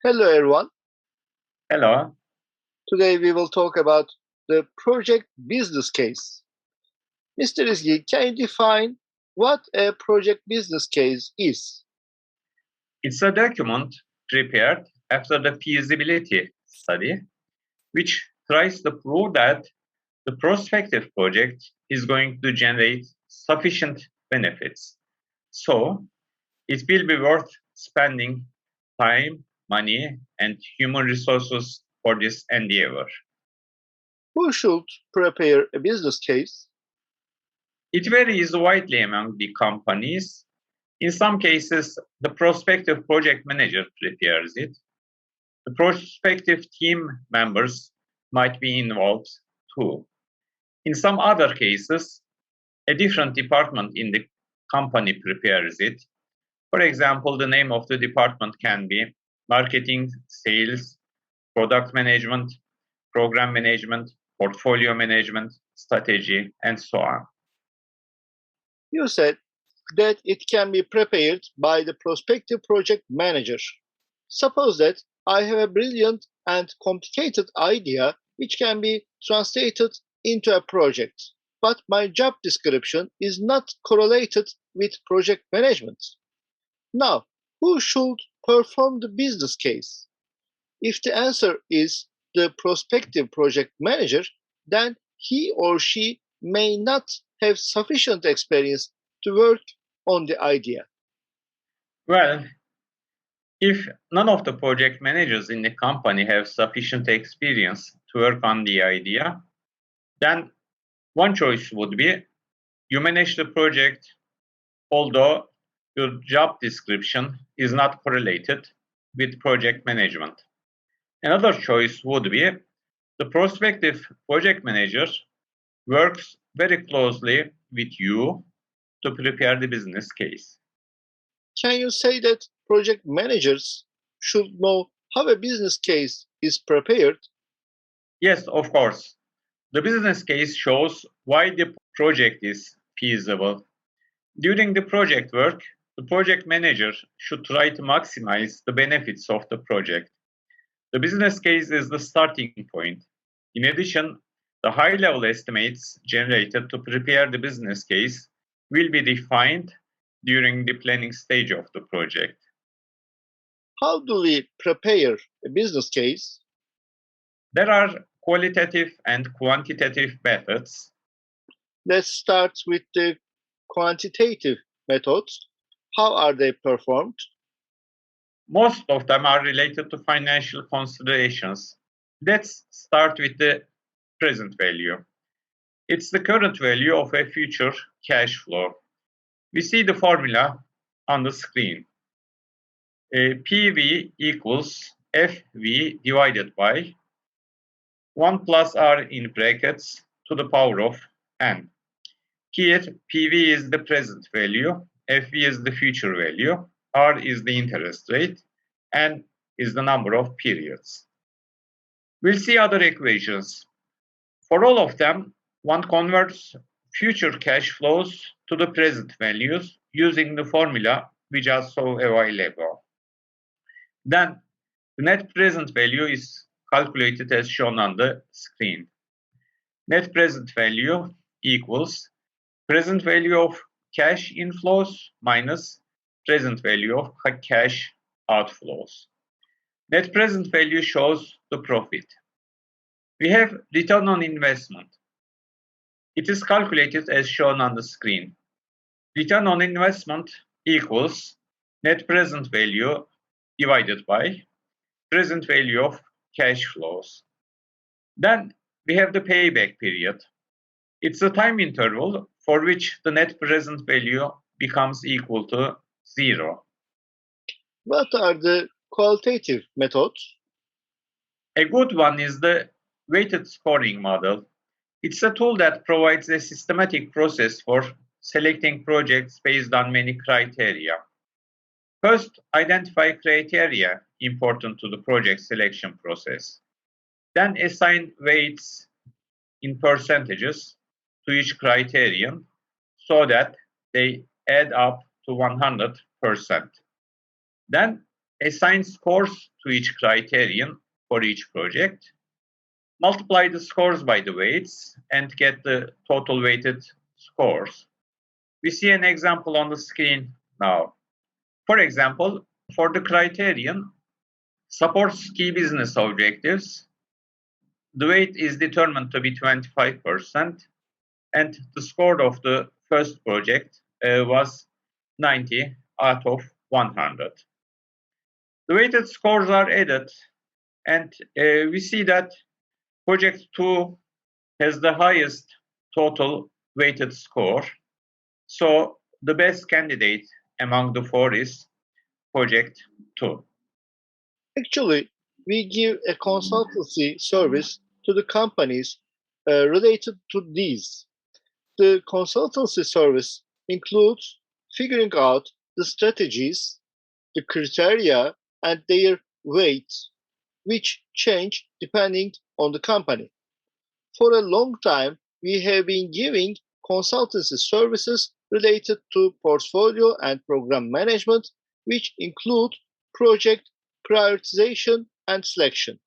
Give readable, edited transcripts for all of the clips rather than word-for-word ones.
Hello everyone. Hello. Today we will talk about the project business case. Mr. Izgi, can you define what a project business case is? It's a document prepared after the feasibility study, which tries to prove that the prospective project is going to generate sufficient benefits. So it will be worth spending time, money, and human resources for this endeavor. Who should prepare a business case? It varies widely among the companies. In some cases, the prospective project manager prepares it. The prospective team members might be involved too. In some other cases, a different department in the company prepares it. For example, the name of the department can be marketing, sales, product management, program management, portfolio management, strategy, and so on. You said that it can be prepared by the prospective project manager. Suppose that I have a brilliant and complicated idea which can be translated into a project, but my job description is not correlated with project management. Now, who should perform the business case? If the answer is the prospective project manager, then he or she may not have sufficient experience to work on the idea. Well, if none of the project managers in the company have sufficient experience to work on the idea, then one choice would be you manage the project, although your job description is not correlated with project management. Another choice would be the prospective project manager works very closely with you to prepare the business case. Can you say that project managers should know how a business case is prepared? Yes, of course. The business case shows why the project is feasible. During the project work, the project manager should try to maximize the benefits of the project. The business case is the starting point. In addition, the high-level estimates generated to prepare the business case will be defined during the planning stage of the project. How do we prepare a business case? There are qualitative and quantitative methods. Let's start with the quantitative methods. How are they performed? Most of them are related to financial considerations. Let's start with the present value. It's the current value of a future cash flow. We see the formula on the screen. PV equals FV divided by 1 plus R in brackets to the power of N. Here, PV is the present value, FV is the future value, R is the interest rate, N is the number of periods. We'll see other equations. For all of them, one converts future cash flows to the present values using the formula we just saw a while ago. Then, the net present value is calculated as shown on the screen. Net present value equals present value of cash inflows minus present value of cash outflows. Net present value shows the profit. We have return on investment. It is calculated as shown on the screen. Return on investment equals net present value divided by present value of cash flows. Then we have the payback period. It's a time interval for which the net present value becomes equal to 0. What are the qualitative methods? A good one is the weighted scoring model. It's a tool that provides a systematic process for selecting projects based on many criteria. First, identify criteria important to the project selection process. Then assign weights in percentages to each criterion so that they add up to 100%. Then assign scores to each criterion for each project, multiply the scores by the weights, and get the total weighted scores. We see an example on the screen now. For example, for the criterion supports key business objectives, the weight is determined to be 25%, and the score of the first project was 90 out of 100. The weighted scores are added, and we see that project 2 has the highest total weighted score. So the best candidate among the 4 is project 2. Actually, we give a consultancy service to the companies related to these. The consultancy service includes figuring out the strategies, the criteria, and their weight, which change depending on the company. For a long time, we have been giving consultancy services related to portfolio and program management, which include project prioritization and selection.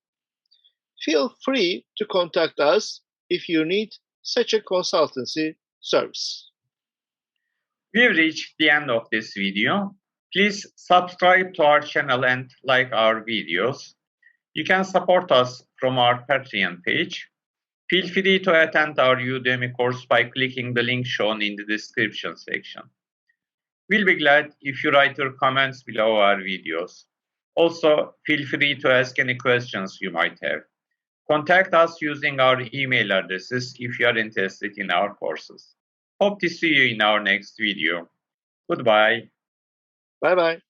Feel free to contact us if you need such a consultancy service. We've reached the end of this video. Please subscribe to our channel and like our videos. You can support us from our Patreon page. Feel free to attend our Udemy course by clicking the link shown in the description section. We'll be glad if you write your comments below our videos. Also, feel free to ask any questions you might have. Contact us using our email addresses if you are interested in our courses. Hope to see you in our next video. Goodbye. Bye bye.